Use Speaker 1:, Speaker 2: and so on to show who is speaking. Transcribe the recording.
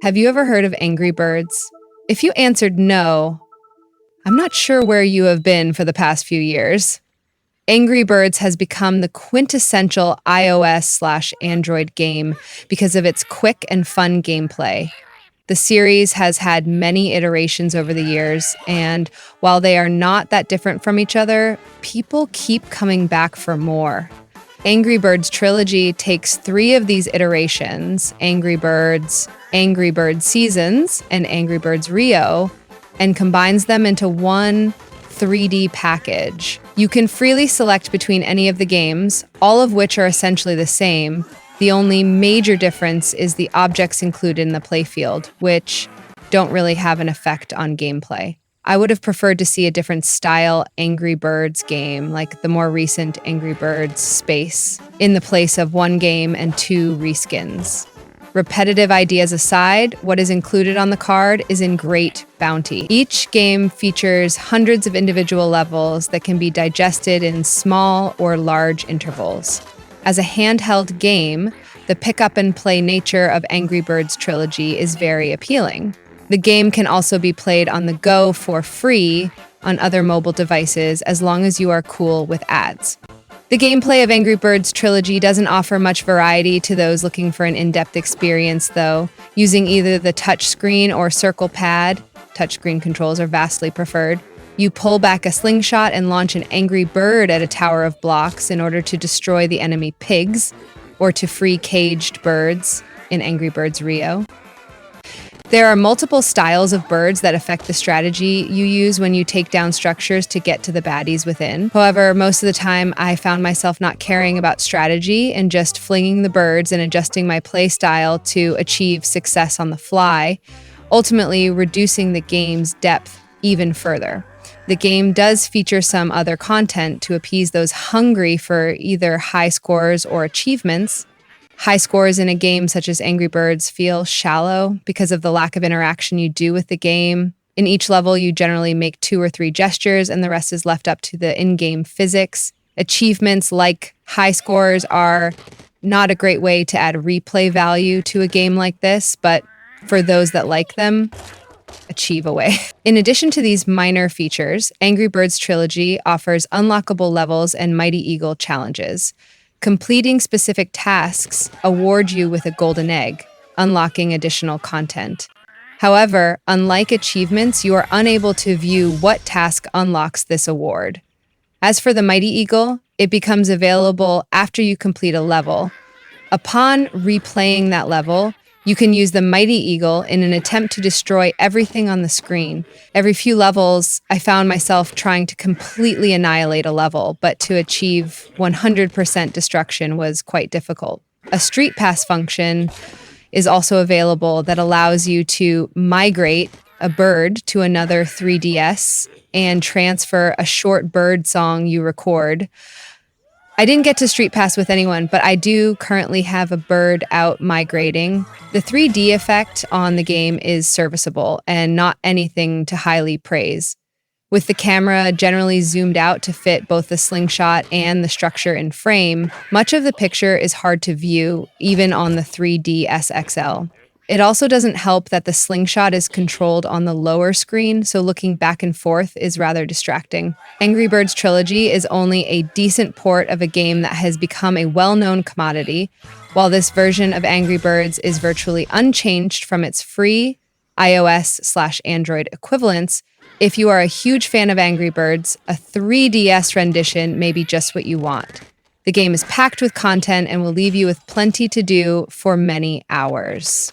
Speaker 1: Have you ever heard of Angry Birds? If you answered no, I'm not sure where you have been for the past few years. Angry Birds has become the quintessential iOS/Android game because of its quick and fun gameplay. The series has had many iterations over the years, and while they are not that different from each other, people keep coming back for more. Angry Birds Trilogy takes three of these iterations, Angry Birds, Angry Birds Seasons, and Angry Birds Rio, and combines them into one 3D package. You can freely select between any of the games, all of which are essentially the same. The only major difference is the objects included in the playfield, which don't really have an effect on gameplay. I would have preferred to see a different style Angry Birds game, like the more recent Angry Birds Space, in the place of one game and two reskins. Repetitive ideas aside, what is included on the card is in great bounty. Each game features hundreds of individual levels that can be digested in small or large intervals. As a handheld game, the pick-up-and-play nature of Angry Birds Trilogy is very appealing. The game can also be played on the go for free on other mobile devices as long as you are cool with ads. The gameplay of Angry Birds Trilogy doesn't offer much variety to those looking for an in-depth experience, though. Using either the touchscreen or circle pad, touchscreen controls are vastly preferred, you pull back a slingshot and launch an angry bird at a tower of blocks in order to destroy the enemy pigs, or to free caged birds in Angry Birds Rio. There are multiple styles of birds that affect the strategy you use when you take down structures to get to the baddies within. However, most of the time I found myself not caring about strategy and just flinging the birds and adjusting my play style to achieve success on the fly, ultimately reducing the game's depth even further. The game does feature some other content to appease those hungry for either high scores or achievements. High scores in a game such as Angry Birds feel shallow because of the lack of interaction you do with the game. In each level, you generally make 2 or 3 gestures, and the rest is left up to the in-game physics. Achievements like high scores are not a great way to add replay value to a game like this, but for those that like them, achieve away. In addition to these minor features, Angry Birds Trilogy offers unlockable levels and Mighty Eagle challenges. Completing specific tasks award you with a golden egg, unlocking additional content. However, unlike achievements, you are unable to view what task unlocks this award. As for the Mighty Eagle, it becomes available after you complete a level. Upon replaying that level, you can use the Mighty Eagle in an attempt to destroy everything on the screen. Every few levels, I found myself trying to completely annihilate a level, but to achieve 100% destruction was quite difficult. A Street Pass function is also available that allows you to migrate a bird to another 3DS and transfer a short bird song you record. I didn't get to Street Pass with anyone, but I do currently have a bird out migrating. The 3D effect on the game is serviceable and not anything to highly praise. With the camera generally zoomed out to fit both the slingshot and the structure in frame, much of the picture is hard to view, even on the 3DS XL. It also doesn't help that the slingshot is controlled on the lower screen, so looking back and forth is rather distracting. Angry Birds Trilogy is only a decent port of a game that has become a well-known commodity, while this version of Angry Birds is virtually unchanged from its free iOS/Android equivalents. If you are a huge fan of Angry Birds, a 3DS rendition may be just what you want. The game is packed with content and will leave you with plenty to do for many hours.